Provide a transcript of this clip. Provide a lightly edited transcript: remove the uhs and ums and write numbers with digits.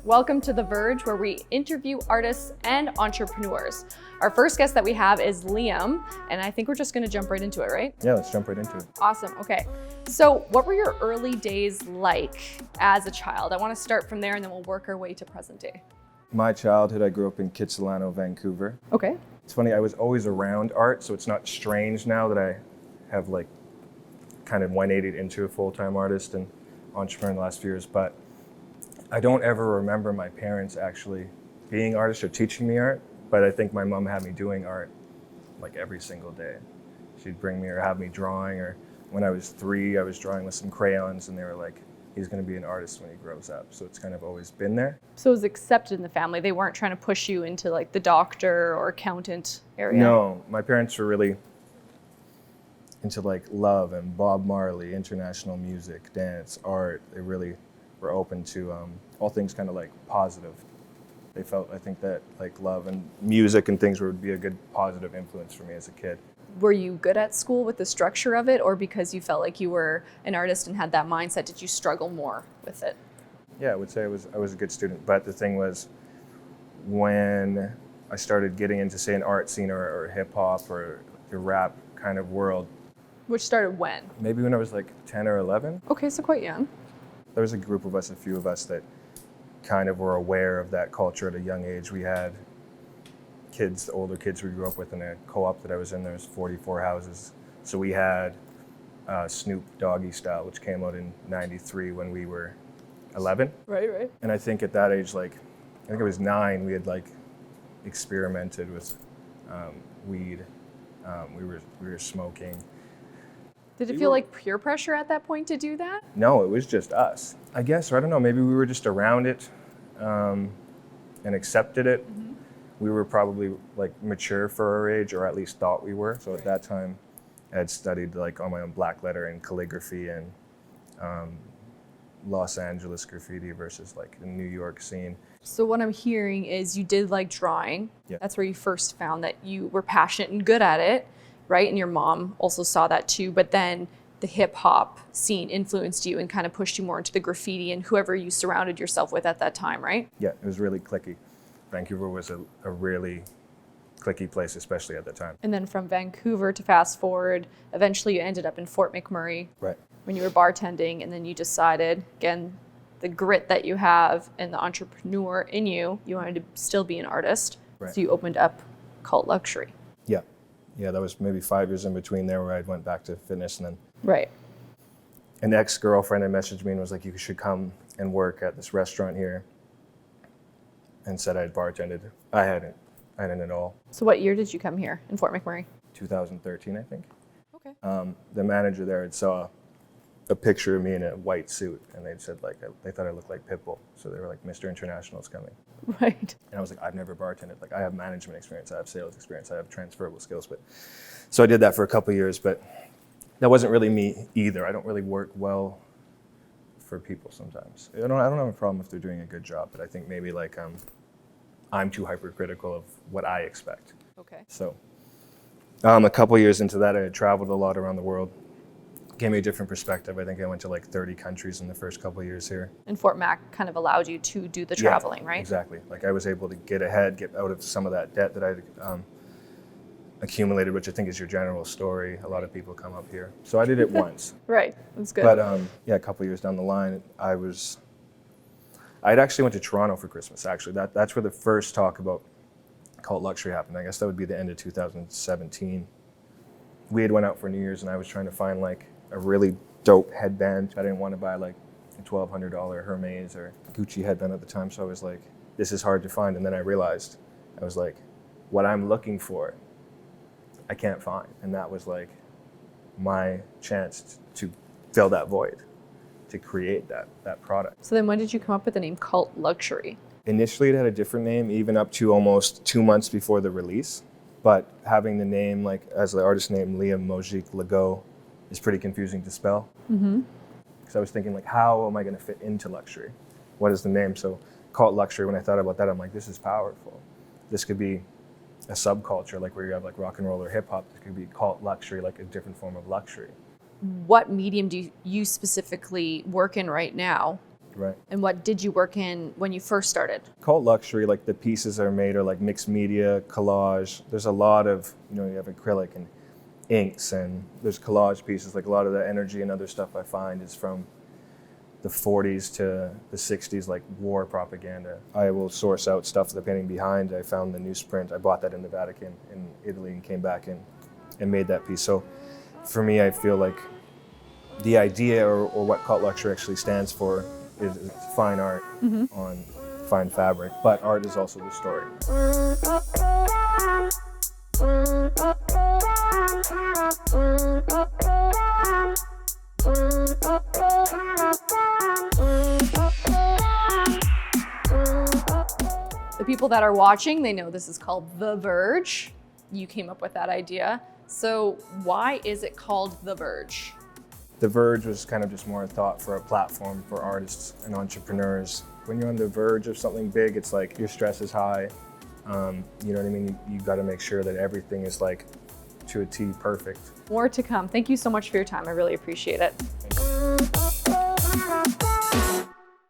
Welcome to The Verge, where we interview artists and entrepreneurs. Our first guest that we have is Liam, and I think we're just gonna jump right into it, right? Yeah, let's jump right into it. Awesome, okay. So what were your early days like as a child? I wanna start from there and then we'll work our way to present day. My childhood, I grew up in Kitsilano, Vancouver. Okay. It's funny, I was always around art, so it's not strange now that I have like kind of 180'd into a full-time artist and entrepreneur in the last few years, but I don't ever remember my parents actually being artists or teaching me art, but I think my mom had me doing art like every single day. She'd bring me or have me drawing, or when I was 3, I was drawing with some crayons and they were like, he's gonna be an artist when he grows up. So it's kind of always been there. So it was accepted in the family. They weren't trying to push you into like the doctor or accountant area? No, my parents were really into like love and Bob Marley, international music, dance, art. They really were open to all things kind of like positive. They felt, I think, that like love and music and things would be a good positive influence for me as a kid. Were you good at school with the structure of it, or because you felt like you were an artist and had that mindset, did you struggle more with it? Yeah, I would say I was a good student, but the thing was, when I started getting into, say, an art scene or hip hop or the rap kind of world. Which started when? Maybe when I was like 10 or 11. Okay, so quite young. There was a group of us, a few of us, that kind of were aware of that culture at a young age. We had kids, older kids we grew up with in a co-op that I was in. There was 44 houses. So we had Snoop Doggy Style, which came out in '93 when we were 11. Right. And I think at that age, like, I think I was 9, we had like experimented with weed. We were smoking. Did it feel like peer pressure at that point to do that? No, it was just us. I guess, or I don't know, maybe we were just around it and accepted it. Mm-hmm. We were probably like mature for our age, or at least thought we were. So at that time, I had studied like on my own black letter and calligraphy and Los Angeles graffiti versus like the New York scene. So what I'm hearing is you did like drawing. Yeah. That's where you first found that you were passionate and good at it, right? And your mom also saw that too, but then the hip hop scene influenced you and kind of pushed you more into the graffiti and whoever you surrounded yourself with at that time, right? Yeah, it was really cliquey. Vancouver was a really cliquey place, especially at the time. And then from Vancouver to fast forward, eventually you ended up in Fort McMurray. Right. When you were bartending, and then you decided, again, the grit that you have and the entrepreneur in you, you wanted to still be an artist. Right. So you opened up Cult Luxury. Yeah, that was maybe 5 years in between there where I went back to fitness, and then Right. an ex-girlfriend had messaged me and was like, you should come and work at this restaurant here, and said I'd bartended. I hadn't at all. So what year did you come here in Fort McMurray? 2013, I think. Okay. The manager there had saw a picture of me in a white suit, and they'd said like, they thought I looked like Pitbull. So they were like, Mr. International's coming. Right. And I was like, I've never bartended. Like, I have management experience, I have sales experience, I have transferable skills. But so I did that for a couple of years, but that wasn't really me either. I don't really work well for people sometimes. I don't have a problem if they're doing a good job, but I think maybe like I'm too hypercritical of what I expect. Okay. So a couple of years into that, I had traveled a lot around the world. Gave me a different perspective. I think I went to like 30 countries in the first couple of years here. And Fort Mac kind of allowed you to do the traveling, right? Exactly. Like I was able to get ahead, get out of some of that debt that I'd accumulated, which I think is your general story. A lot of people come up here. So I did it once. Right, that's good. But a couple of years down the line, I'd actually went to Toronto for Christmas, actually. That's where the first talk about Cult Luxury happened. I guess that would be the end of 2017. We had went out for New Year's and I was trying to find like a really dope headband. I didn't want to buy like a $1,200 Hermes or Gucci headband at the time, so I was like, this is hard to find. And then I realized, I was like, what I'm looking for, I can't find. And that was like my chance to fill that void, to create that product. So then when did you come up with the name Cult Luxury? Initially it had a different name, even up to almost 2 months before the release. But having the name, like as the artist name, Liam Mojique Legault, is pretty confusing to spell. Mm-hmm. Because I was thinking like, how am I going to fit into luxury? What is the name? So Cult Luxury, when I thought about that, I'm like, this is powerful. This could be a subculture, like where you have like rock and roll or hip hop. This could be cult luxury, like a different form of luxury. What medium do you specifically work in right now? Right. And what did you work in when you first started? Cult luxury, like the pieces are made are like mixed media, collage. There's a lot of, you have acrylic and inks, and there's collage pieces. Like a lot of the energy and other stuff I find is from the 40s to the 60s, like war propaganda. I will source out stuff for the painting behind. I found the newsprint. I bought that in the Vatican in Italy and came back and made that piece. So for me, I feel like the idea or what cult luxury actually stands for is fine art on fine fabric, but art is also the story. The people that are watching, they know this is called The Verge. You came up with that idea. So why is it called The Verge? The Verge was kind of just more a thought for a platform for artists and entrepreneurs. When you're on the verge of something big, it's like your stress is high. You know what I mean? You got to make sure that everything is like to a T perfect. More to come. Thank you so much for your time. I really appreciate it.